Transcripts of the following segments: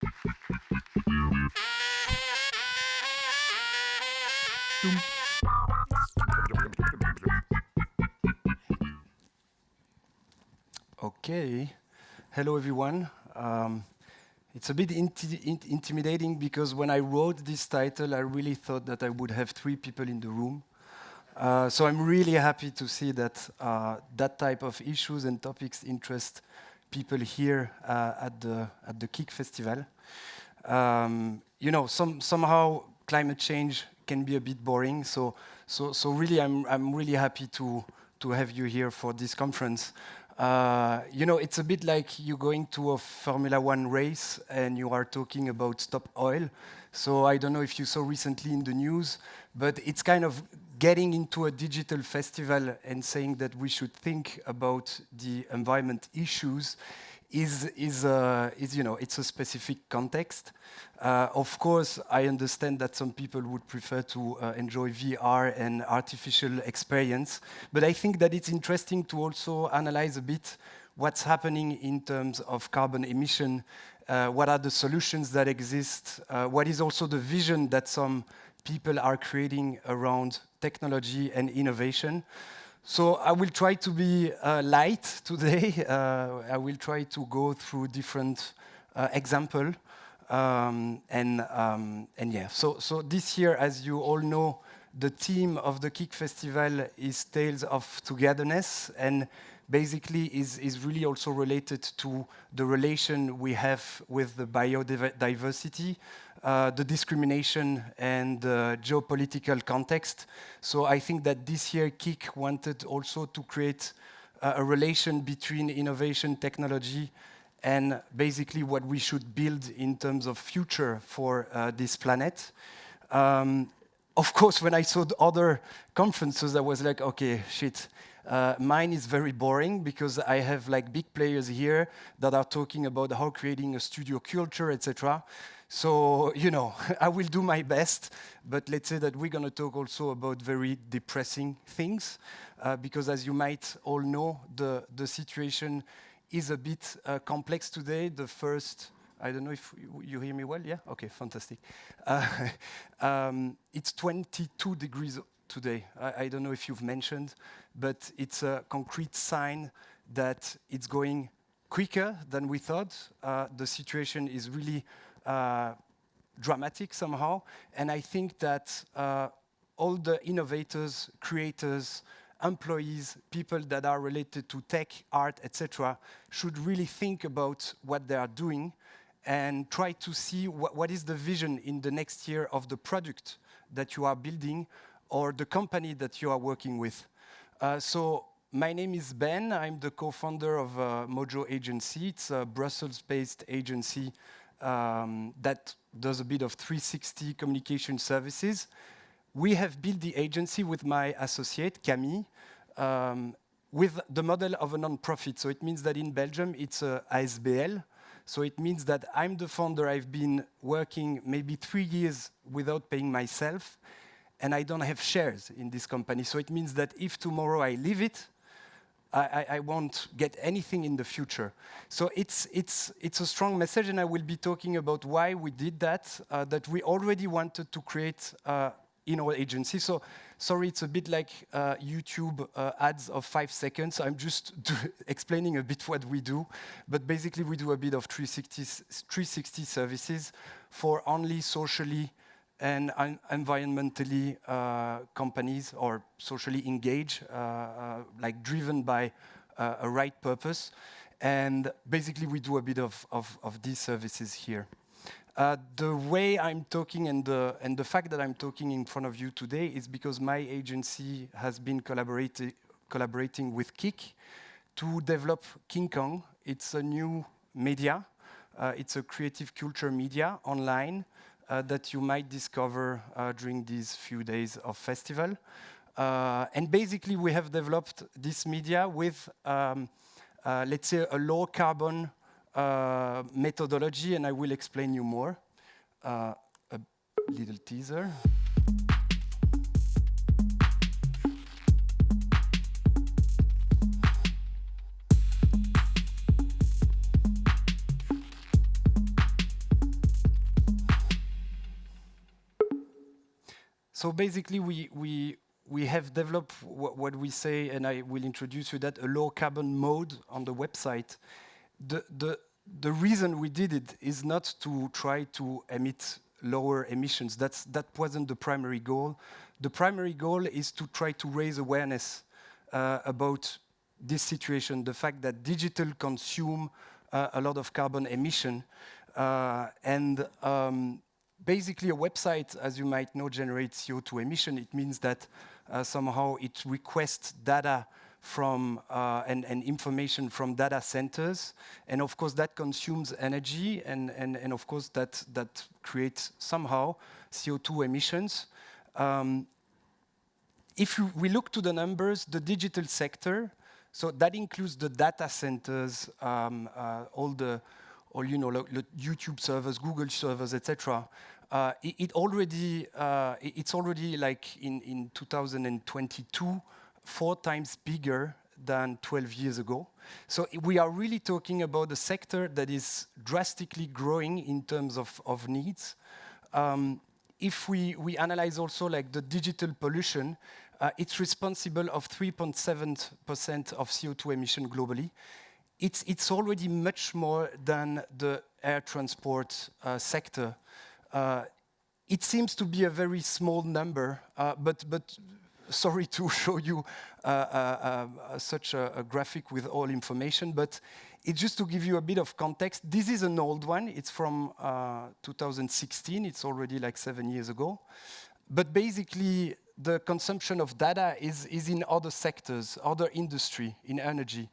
Okay, hello everyone. It's a bit intimidating because when I wrote this title, I really thought that I would have 3 people in the room. So I'm really happy to see that that type of issues and topics interest people here at the KIKK Festival. You know, somehow climate change can be a bit boring. So really, I'm really happy to have you here for this conference. You know, it's a bit like you going to a Formula One race and you are talking about stop oil. So I don't know if you saw recently in the news, but it's kind of getting into a digital festival and saying that we should think about the environment issues is you know, it's a specific context. Of course, I understand that some people would prefer to enjoy VR and artificial experience, but I think that it's interesting to also analyze a bit what's happening in terms of carbon emission, what are the solutions that exist, what is also the vision that some people are creating around technology and innovation. So I will try to be light today. I will try to go through different examples. And yeah, so this year, as you all know, the theme of the KIKK Festival is Tales of Togetherness, and basically is really also related to the relation we have with the biodiversity, the discrimination, and the geopolitical context. So I think that this year KIKK wanted also to create a relation between innovation, technology, and basically what we should build in terms of future for this planet. Of course, when I saw the other conferences, I was like, okay, shit. Mine is very boring because I have like big players here that are talking about how creating a studio culture, etc. So, you know, I will do my best, but let's say that we're going to talk also about very depressing things, because as you might all know, the situation is a bit complex today. The first, I don't know if you hear me well, yeah? Okay, fantastic. It's 22 degrees today. I don't know if you've mentioned, but it's a concrete sign that it's going quicker than we thought. The situation is really dramatic somehow, and I think that all the innovators, creators, employees, people that are related to tech, art, etc., should really think about what they are doing and try to see what is the vision in the next year of the product that you are building or the company that you are working with. So my name is Ben. I'm the co-founder of MOJO Agency. It's a Brussels-based agency that does a bit of 360 communication services. We have built the agency with my associate, Camille, with the model of a non-profit. So it means that in Belgium, it's a asbl. So it means that I'm the founder. I've been working maybe 3 years without paying myself, and I don't have shares in this company. So it means that if tomorrow I leave it, I won't get anything in the future. So it's a strong message, and I will be talking about why we did that, that we already wanted to create in our agency. So sorry, it's a bit like YouTube ads of 5 seconds. I'm just explaining a bit what we do. But basically, we do a bit of 360 services for only socially and environmentally companies or socially engaged, like driven by a right purpose. And basically, we do a bit of these services here. The way I'm talking and the fact that I'm talking in front of you today is because my agency has been collaborating with KIKK to develop KINGKONG. It's a new media. It's a creative culture media online that you might discover during these few days of festival. And basically, we have developed this media with, let's say, a low carbon methodology, and I will explain you more. A little teaser. So basically, we have developed what we say, and I will introduce you that, a low carbon mode on the website. The reason we did it is not to try to emit lower emissions. That wasn't the primary goal. The primary goal is to try to raise awareness about this situation, the fact that digital consume a lot of carbon emission. Basically, a website, as you might know, generates CO2 emission. It means that somehow it requests data from and information from data centers, and of course that consumes energy, and of course that creates somehow CO2 emissions. If we look to the numbers, the digital sector, so that includes the data centers, all you know, like YouTube servers, Google servers, etc. It's already like in 2022, 4 times bigger than 12 years ago. So we are really talking about a sector that is drastically growing in terms of needs. If we analyze also like the digital pollution, it's responsible of 3.7% of CO2 emission globally. It's already much more than the air transport sector. It seems to be a very small number, but sorry to show you such a graphic with all information, but it's just to give you a bit of context. This is an old one. It's from 2016. It's already like 7 years ago. But basically, the consumption of data is in other sectors, other industry, in energy.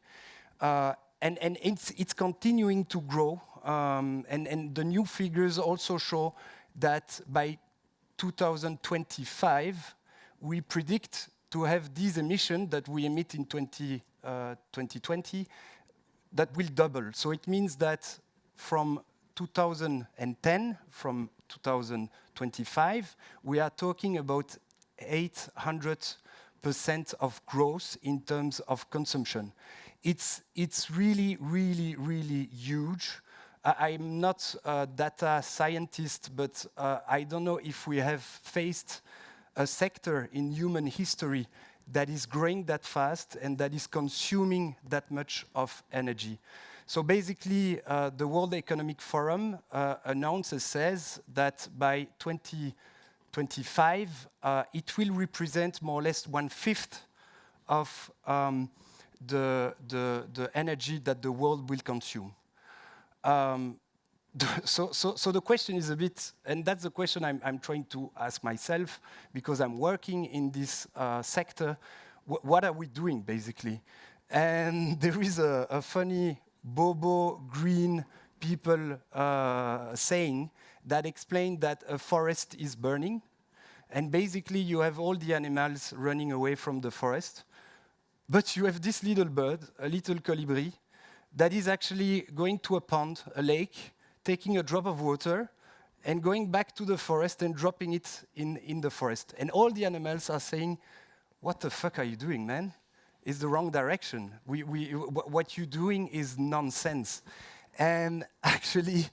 And it's continuing to grow. And the new figures also show that by 2025, we predict to have these emissions that we emit in 2020 that will double. So it means that from 2010, from 2025, we are talking about 800% of growth in terms of consumption. It's really, really, really huge. I'm not a data scientist, but I don't know if we have faced a sector in human history that is growing that fast and that is consuming that much of energy. So basically, the World Economic Forum says that by 2025, it will represent more or less 1/5 of the energy that the world will consume. So the question is a bit, and that's the question I'm trying to ask myself, because I'm working in this sector. What are we doing, basically? And there is a funny bobo green people saying that explain that a forest is burning, and basically you have all the animals running away from the forest, but you have this little bird, a little colibri, that is actually going to a pond, a lake, taking a drop of water and going back to the forest and dropping it in the forest. And all the animals are saying, "What the fuck are you doing, man? It's the wrong direction. What you're doing is nonsense." And actually,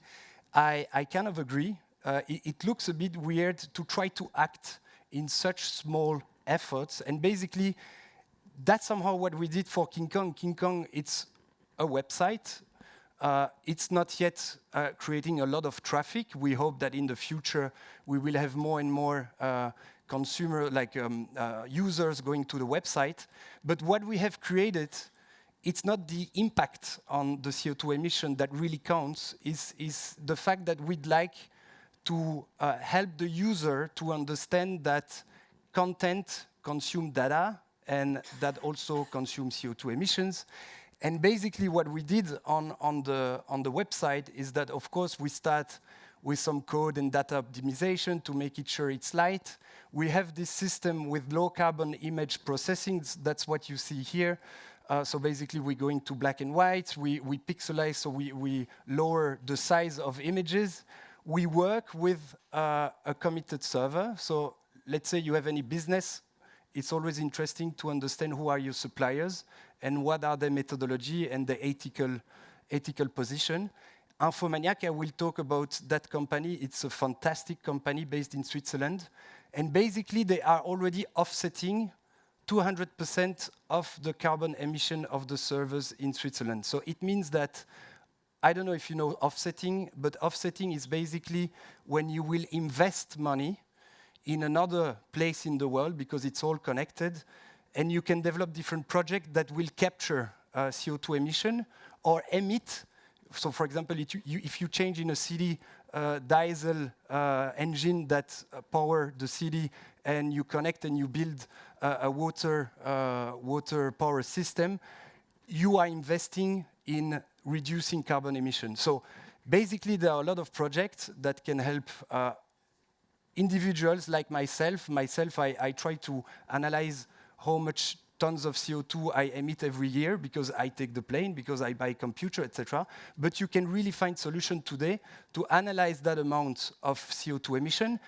I kind of agree. It looks a bit weird to try to act in such small efforts. And basically, that's somehow what we did for KINGKONG. KINGKONG, it's a website. It's not yet creating a lot of traffic. We hope that in the future we will have more and more users going to the website. But what we have created, it's not the impact on the CO2 emission that really counts. Is the fact that we'd like to help the user to understand that content consumes data and that also consumes CO2 emissions. And basically what we did on the website is that, of course, we start with some code and data optimization to make it sure it's light. We have this system with low carbon image processing. That's what you see here. So basically we're going to black and white. We pixelize, so we lower the size of images. We work with a committed server. So let's say you have any business. It's always interesting to understand who are your suppliers and what are their methodology and the ethical position. Infomaniac, I will talk about that company. It's a fantastic company based in Switzerland. And basically, they are already offsetting 200% of the carbon emission of the servers in Switzerland. So it means that, I don't know if you know offsetting, but offsetting is basically when you will invest money in another place in the world because it's all connected, and you can develop different projects that will capture CO2 emission or emit. So for example, if you change in a city diesel engine that power the city, and you connect and you build a water power system, you are investing in reducing carbon emissions. So basically, there are a lot of projects that can help individuals like myself. I try to analyze how much tons of CO2 I emit every year because I take the plane, because I buy a computer, etc. But you can really find solution today to analyze that amount of CO2 emission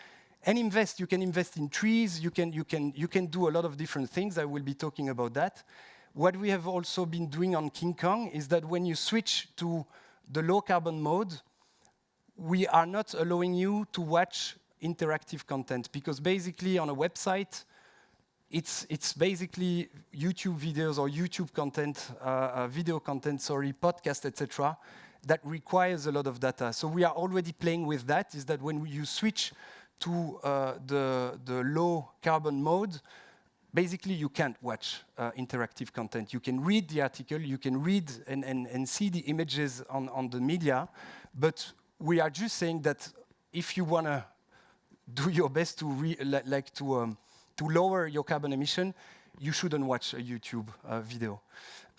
and invest. You can invest in trees. You can do a lot of different things. I will be talking about that. What we have also been doing on KINGKONG is that when you switch to the low carbon mode, we are not allowing you to watch interactive content because basically on a website, it's basically YouTube videos or YouTube content, video content, podcast, etc. that requires a lot of data. So we are already playing with that, is that when you switch to the low carbon mode, basically you can't watch interactive content. You can read the article, you can read and see the images on the media, but we are just saying that if you want to do your best to lower your carbon emission, you shouldn't watch a YouTube video.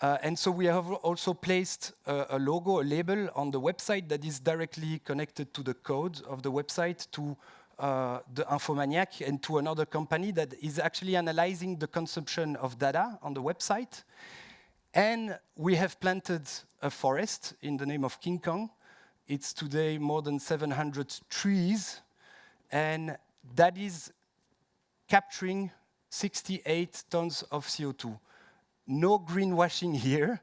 And so we have also placed a logo, a label on the website that is directly connected to the code of the website, to the Infomaniac, and to another company that is actually analyzing the consumption of data on the website. And we have planted a forest in the name of KINGKONG. It's today more than 700 trees, and that is capturing 68 tons of CO2. No greenwashing here.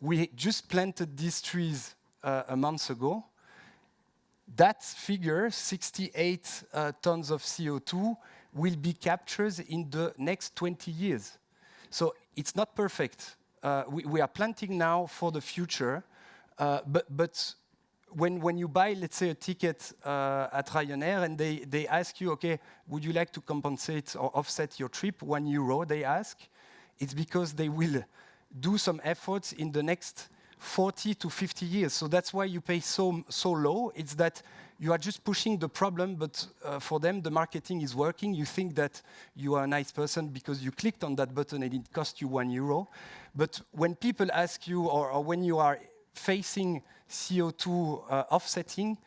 We just planted these trees a month ago. That figure, 68 tons of CO2, will be captured in the next 20 years. So it's not perfect. We are planting now for the future, but when you buy, let's say, a ticket at Ryanair and they ask you, okay, would you like to compensate or offset your trip, €1, they ask, it's because they will do some efforts in the next 40 to 50 years. So that's why you pay so low. It's that you are just pushing the problem, but for them, the marketing is working. You think that you are a nice person because you clicked on that button and it cost you €1. But when people ask you, or when you are facing CO2 offsetting,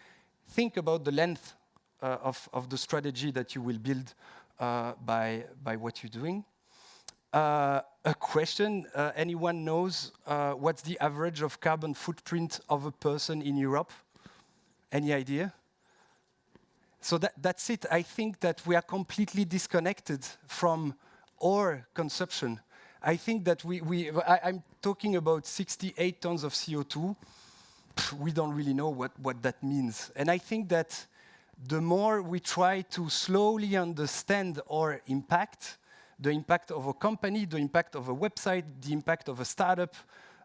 think about the length of the strategy that you will build by what you're doing. A question, anyone knows what's the average of carbon footprint of a person in Europe? Any idea? So that's it. I think that we are completely disconnected from our consumption. I think that I'm talking about 68 tons of CO2. We don't really know what that means. And I think that the more we try to slowly understand our impact, the impact of a company, the impact of a website, the impact of a startup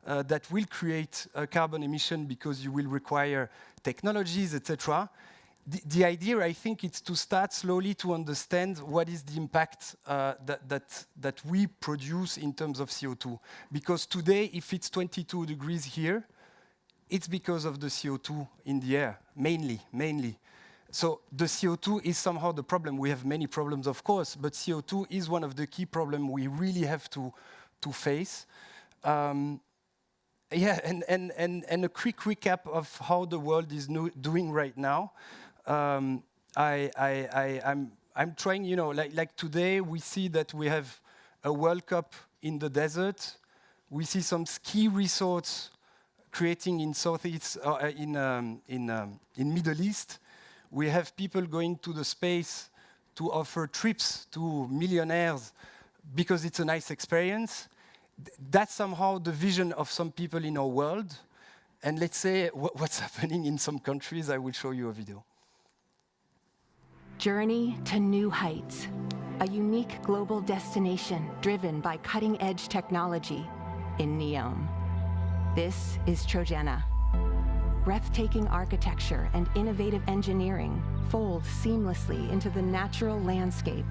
that will create a carbon emission because you will require technologies, etc. The idea, I think, is to start slowly to understand what is the impact that we produce in terms of CO2. Because today, if it's 22 degrees here, it's because of the CO2 in the air, mainly. So the CO2 is somehow the problem. We have many problems, of course, but CO2 is one of the key problems we really have to face. And a quick recap of how the world is doing right now. I'm trying, like today we see that we have a World Cup in the desert. We see some ski resorts creating in Southeast, in Middle East. We have people going to the space to offer trips to millionaires because it's a nice experience. That's somehow the vision of some people in our world. And let's say what's happening in some countries. I will show you a video. Journey to new heights, a unique global destination driven by cutting-edge technology in Neom. This is Trojena. Breathtaking architecture and innovative engineering fold seamlessly into the natural landscape,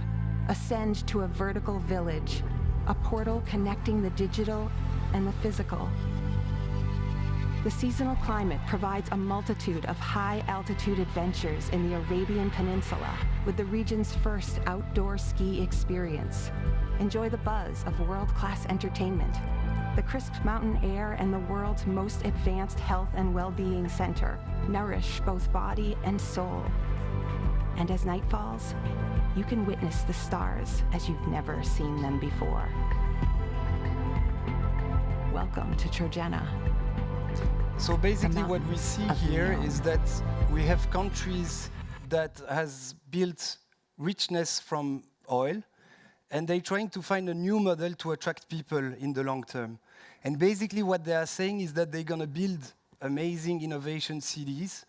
ascend to a vertical village, a portal connecting the digital and the physical. The seasonal climate provides a multitude of high-altitude adventures in the Arabian Peninsula with the region's first outdoor ski experience. Enjoy the buzz of world-class entertainment, the crisp mountain air, and the world's most advanced health and well-being center nourish both body and soul. And as night falls, you can witness the stars as you've never seen them before. Welcome to Trojena. So basically what we see here is that we have countries that has built richness from oil, and they're trying to find a new model to attract people in the long term. And basically what they are saying is that they're going to build amazing innovation cities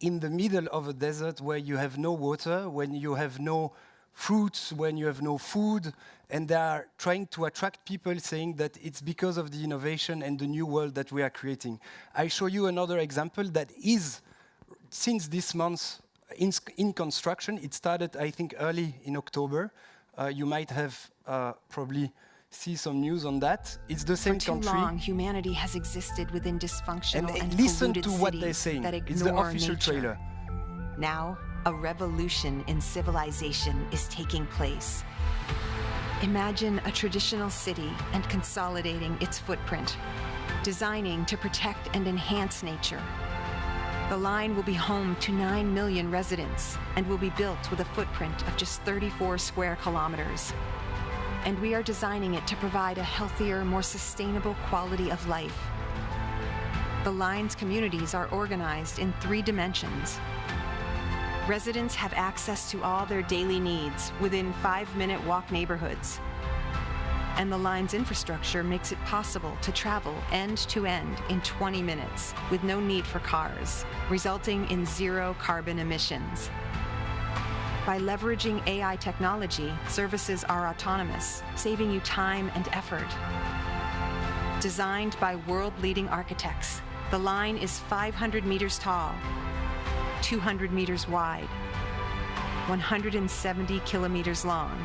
in the middle of a desert where you have no water, when you have no fruits, when you have no food, and they are trying to attract people, saying that it's because of the innovation and the new world that we are creating. I show you another example that is, since this month, in construction. It started, I think, early in October. You might have probably see some news on that. It's the same country. For too long, humanity has existed within dysfunctional and listen polluted to what they're cities saying. that It's the ignore official nature. trailer. Now, a revolution in civilization is taking place. Imagine a traditional city and consolidating its footprint, designing to protect and enhance nature. The line will be home to 9 million residents and will be built with a footprint of just 34 square kilometers. And we are designing it to provide a healthier, more sustainable quality of life. The line's communities are organized in 3 dimensions. Residents have access to all their daily needs within 5-minute walk neighborhoods. And the line's infrastructure makes it possible to travel end to end in 20 minutes with no need for cars, resulting in 0 carbon emissions. By leveraging AI technology, services are autonomous, saving you time and effort. Designed by world-leading architects, the line is 500 meters tall, 200 meters wide, 170 kilometers long,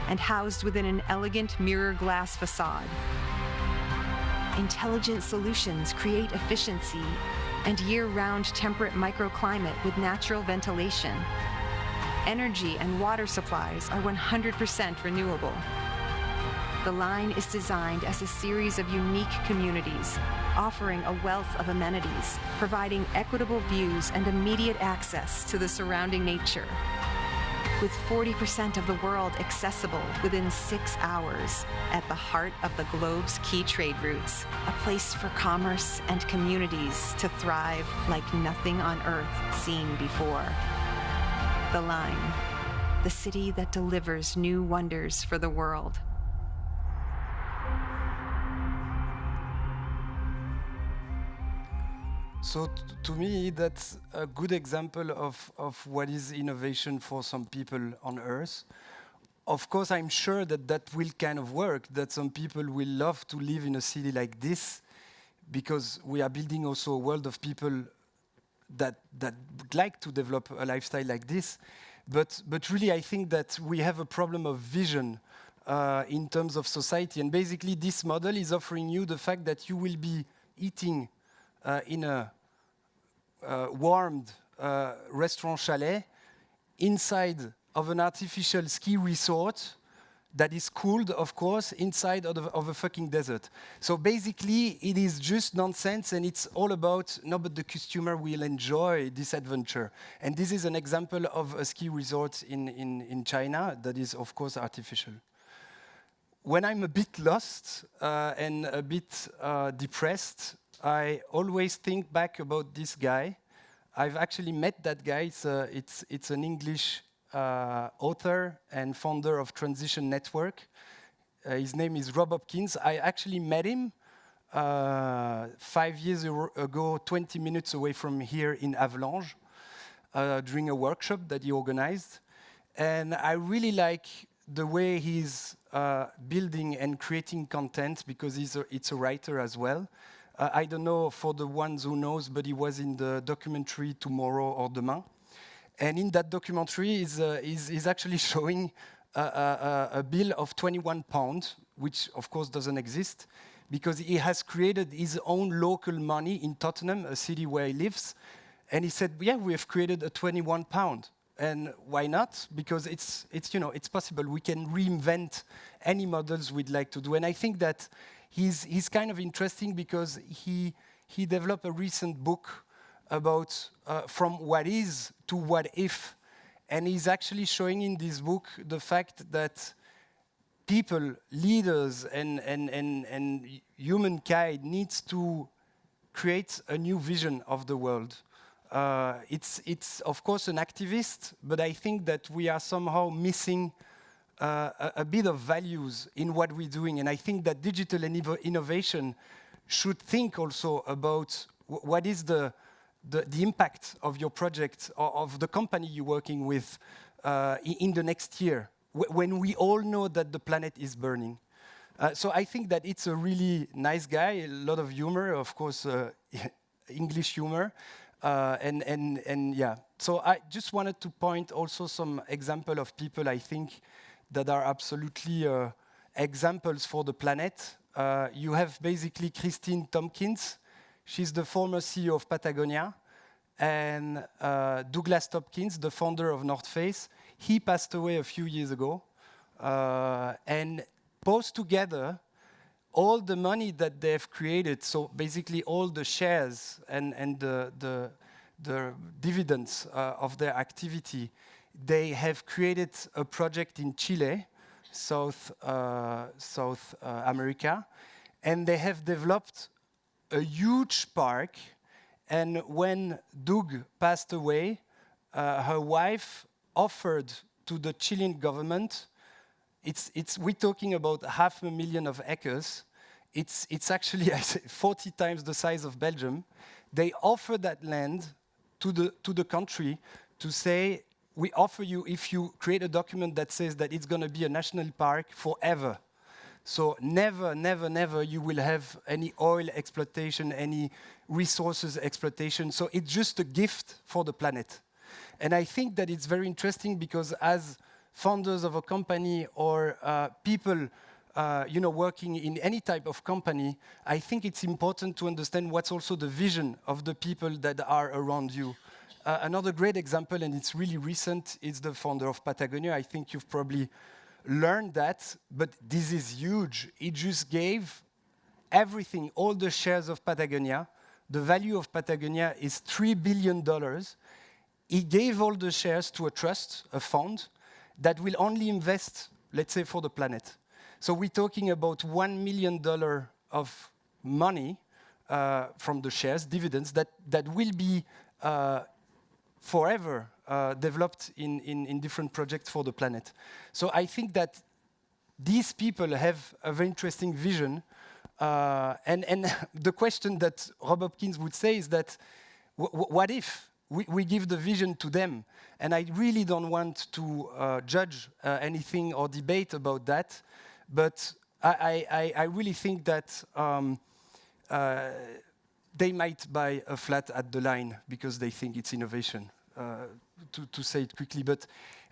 and housed within an elegant mirror glass facade. Intelligent solutions create efficiency and year-round temperate microclimate with natural ventilation. Energy and water supplies are 100% renewable. The line is designed as a series of unique communities, offering a wealth of amenities, providing equitable views and immediate access to the surrounding nature. With 40% of the world accessible within 6 hours, at the heart of the globe's key trade routes, a place for commerce and communities to thrive like nothing on Earth seen before. The Line, the city that delivers new wonders for the world. So to me, that's a good example of what is innovation for some people on Earth. Of course, I'm sure that that will kind of work, that some people will love to live in a city like this, because we are building also a world of people that would like to develop a lifestyle like this. But really, I think that we have a problem of vision in terms of society. And basically, this model is offering you the fact that you will be eating in a warmed restaurant chalet inside of an artificial ski resort that is cooled, of course, inside of a fucking desert. So basically, it is just nonsense, and it's all about, no, but the customer will enjoy this adventure. And this is an example of a ski resort in China that is, of course, artificial. When I'm a bit lost and a bit depressed, I always think back about this guy. I've actually met that guy. It's an English author and founder of Transition Network. His name is Rob Hopkins. I actually met him 5 years ago, 20 minutes away from here in Avalanche, during a workshop that he organized. And I really like the way he's building and creating content, because it's a writer as well. I don't know for the ones who knows, but he was in the documentary Tomorrow or Demain. And in that documentary, is actually showing a bill of £21, which of course doesn't exist, because he has created his own local money in Tottenham, a city where he lives. And he said, yeah, we have created a £21. And why not? Because it's possible. We can reinvent any models we'd like to do. And I think that he's kind of interesting, because he developed a recent book about from what is to what if. And he's actually showing in this book the fact that people, leaders, and humankind needs to create a new vision of the world. It's of course an activist, but I think that we are somehow missing a bit of values in what we're doing. And I think that digital innovation should think also about what is the impact of your project or of the company you're working with in the next year, when we all know that the planet is burning. So I think that it's a really nice guy, a lot of humor, of course, English humor. And yeah, so I just wanted to point also some example of people I think that are absolutely examples for the planet. You have basically Christine Tompkins. She's the former CEO of Patagonia. And Douglas Tompkins, the founder of North Face, he passed away a few years ago. And both together, all the money that they've created, so basically all the shares and the dividends of their activity, they have created a project in Chile, South America, and they have developed a huge park. And when Doug passed away, her wife offered to the Chilean government, we're talking about 500,000 acres. It's actually 40 times the size of Belgium. They offer that land to the country to say, we offer you if you create a document that says that it's going to be a national park forever. So never, never, never you will have any oil exploitation, any resources exploitation. So it's just a gift for the planet. And I think that it's very interesting, because as founders of a company or people working in any type of company, I think it's important to understand what's also the vision of the people that are around you. Another great example, and it's really recent, is the founder of Patagonia. I think you've probably learned that, but this is huge. He just gave everything, all the shares of Patagonia. The value of Patagonia is $3 billion. He gave all the shares to a trust, a fund, that will only invest, let's say, for the planet. So we're talking about $1 million of money from the shares, dividends, that will be forever developed in different projects for the planet. So I think that these people have a very interesting vision. And the question that Rob Hopkins would say is that, what if we give the vision to them? And I really don't want to judge anything or debate about that, but I really think that they might buy a flat at the line because they think it's innovation, to say it quickly. But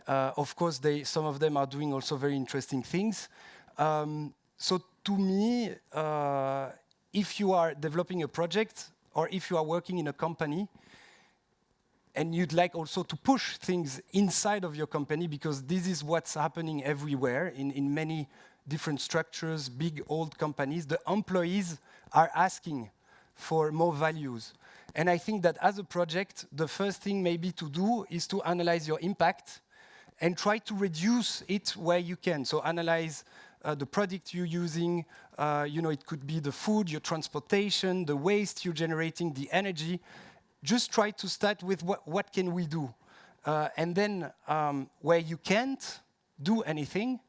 of course, some of them are doing also very interesting things. So to me, if you are developing a project or if you are working in a company, and you'd like also to push things inside of your company, because this is what's happening everywhere in many different structures, big old companies, the employees are asking for more values. And I think that as a project, the first thing maybe to do is to analyze your impact and try to reduce it where you can. So analyze the product you're using, it could be the food, your transportation, the waste you're generating, the energy. Just try to start with what can we do? And then where you can't do anything,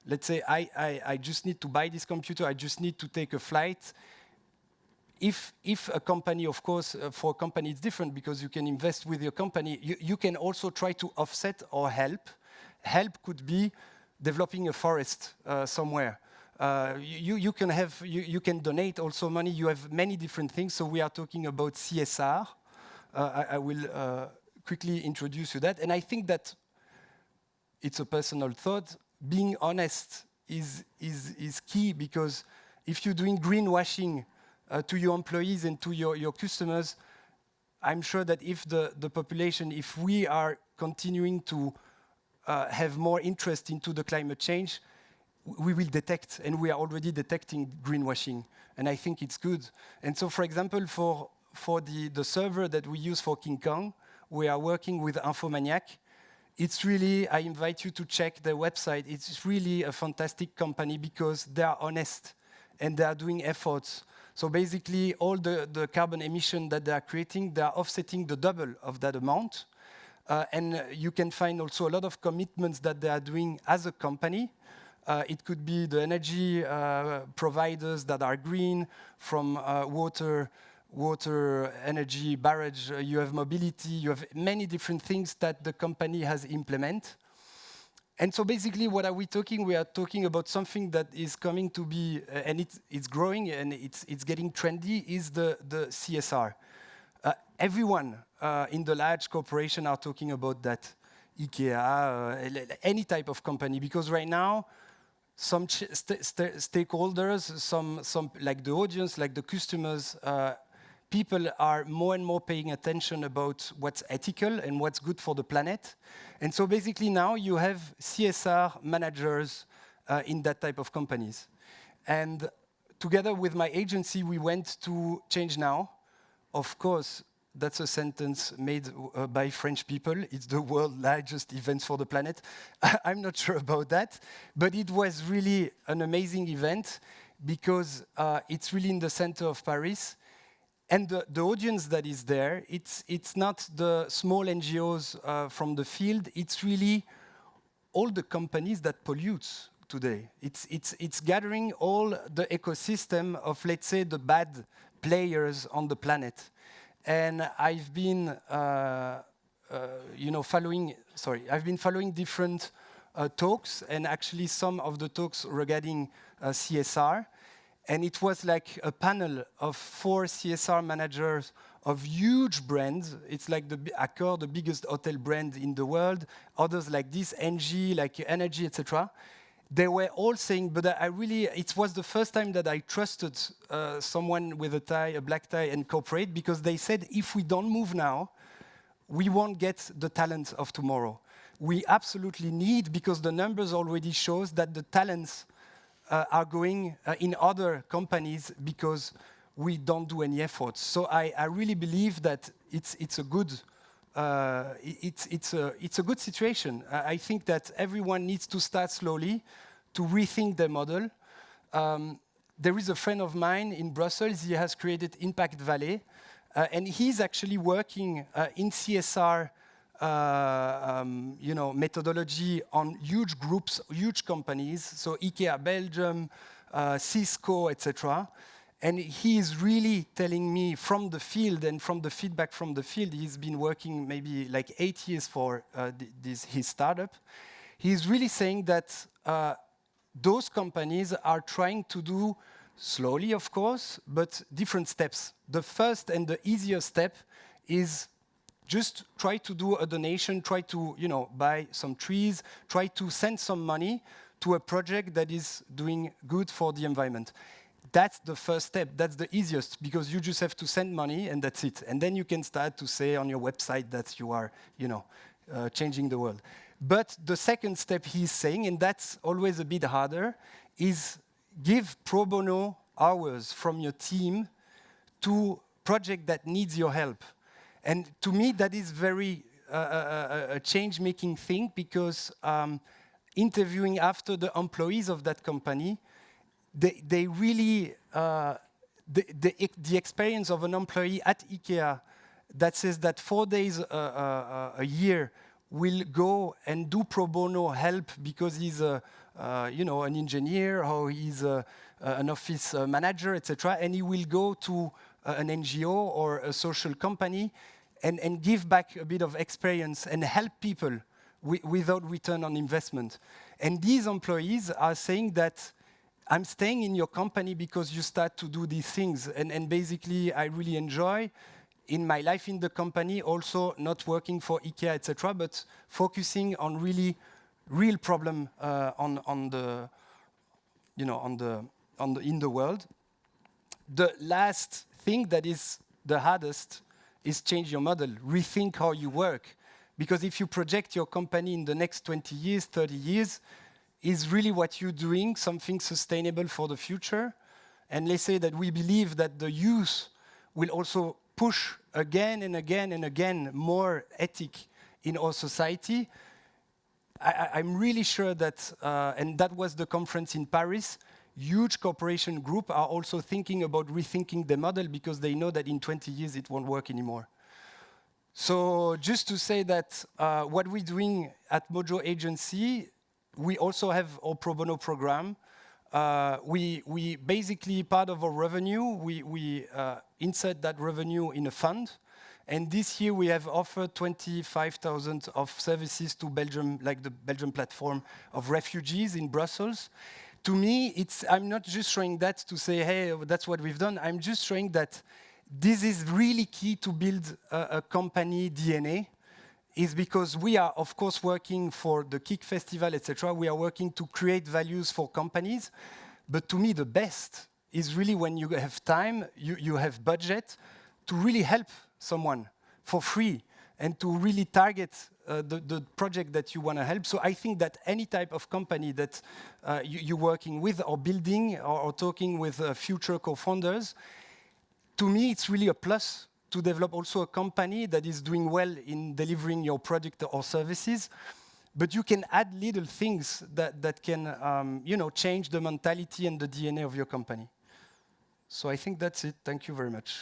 let's say I just need to buy this computer, I just need to take a flight, if a company, of course, for a company it's different because you can invest with your company, you can also try to offset or help. Help could be developing a forest somewhere. You can donate also money. You have many different things. So we are talking about CSR. I will quickly introduce you that. And I think that it's a personal thought. Being honest is key, because if you're doing greenwashing to your employees and to your customers, I'm sure that if the population, if we are continuing to have more interest into the climate change, we will detect, and we are already detecting greenwashing, and I think it's good. And so, for example, for the server that we use for KINGKONG, we are working with Infomaniac. It's really, I invite you to check their website. It's really a fantastic company because they are honest and they are doing efforts. So basically, all the carbon emission that they are creating, they are offsetting the double of that amount. And you can find also a lot of commitments that they are doing as a company. It could be the energy providers that are green, from water, energy, barrage, you have mobility, you have many different things that the company has implemented. And so basically, what are we talking? We are talking about something that is coming to be, and it's growing and it's getting trendy, is the CSR. Everyone in the large corporation are talking about that. IKEA, any type of company, because right now, some stakeholders, some like the audience, like the customers, people are more and more paying attention about what's ethical and what's good for the planet. And so basically now you have CSR managers in that type of companies. And together with my agency, we went to Change Now. Of course, that's a sentence made by French people. It's the world's largest event for the planet. I'm not sure about that, but it was really an amazing event because it's really in the center of Paris. And the audience that is there, it's not the small NGOs from the field, it's really all the companies that pollute today. It's gathering all the ecosystem of, let's say, the bad players on the planet. And I've been, following different talks, and actually some of the talks regarding CSR. And it was like a panel of 4 CSR managers of huge brands. It's like the Accor, the biggest hotel brand in the world. Others like this, NG, like Energy, etc. They were all saying, but it was the first time that I trusted someone with a tie, a black tie, and corporate, because they said, if we don't move now, we won't get the talent of tomorrow. We absolutely need, because the numbers already shows that the talents are going in other companies because we don't do any efforts. So I really believe that it's a good situation. I think that everyone needs to start slowly to rethink their model. There is a friend of mine in Brussels. He has created Impact Valley, and he's actually working in CSR methodology on huge groups, huge companies, so IKEA Belgium, Cisco, etc. And he is really telling me from the field and from the feedback from the field, he's been working maybe like 8 years for his startup. He's really saying that those companies are trying to do, slowly of course, but different steps. The first and the easiest step is just try to do a donation, try to buy some trees, try to send some money to a project that is doing good for the environment. That's the first step. That's the easiest, because you just have to send money and that's it. And then you can start to say on your website that you are, changing the world. But the second step he's saying, and that's always a bit harder, is give pro bono hours from your team to project that needs your help. And to me, that is very a change-making thing, because interviewing after the employees of that company, they really, the experience of an employee at IKEA that says that 4 days a year will go and do pro bono help because he's an engineer or he's an office manager, etc. And he will go to an NGO or a social company and give back a bit of experience and help people without return on investment. And these employees are saying that I'm staying in your company because you start to do these things. And basically, I really enjoy in my life in the company, also not working for IKEA, etc., but focusing on really real problem in the world. The last thing that is the hardest is change your model, rethink how you work. Because if you project your company in the next 20 years, 30 years, is really what you're doing something sustainable for the future? And let's say that we believe that the youth will also push again and again and again more ethic in our society. I'm really sure that, and that was the conference in Paris, huge corporation group are also thinking about rethinking the model because they know that in 20 years it won't work anymore. So just to say that what we're doing at MOJO Agency, we also have our pro bono program. We basically, part of our revenue, we insert that revenue in a fund. And this year we have offered 25,000 of services to Belgium, like the Belgium platform of refugees in Brussels. To me, I'm not just showing that to say, hey, that's what we've done. I'm just showing that this is really key to build a company DNA, is because we are, of course, working for the KIKK Festival, etc. We are working to create values for companies. But to me, the best is really when you have time, you have budget to really help someone for free and to really target the project that you want to help. So I think that any type of company that you're working with or building or talking with future co-founders, to me, it's really a plus to develop also a company that is doing well in delivering your product or services. But you can add little things that can change the mentality and the DNA of your company. So I think that's it. Thank you very much.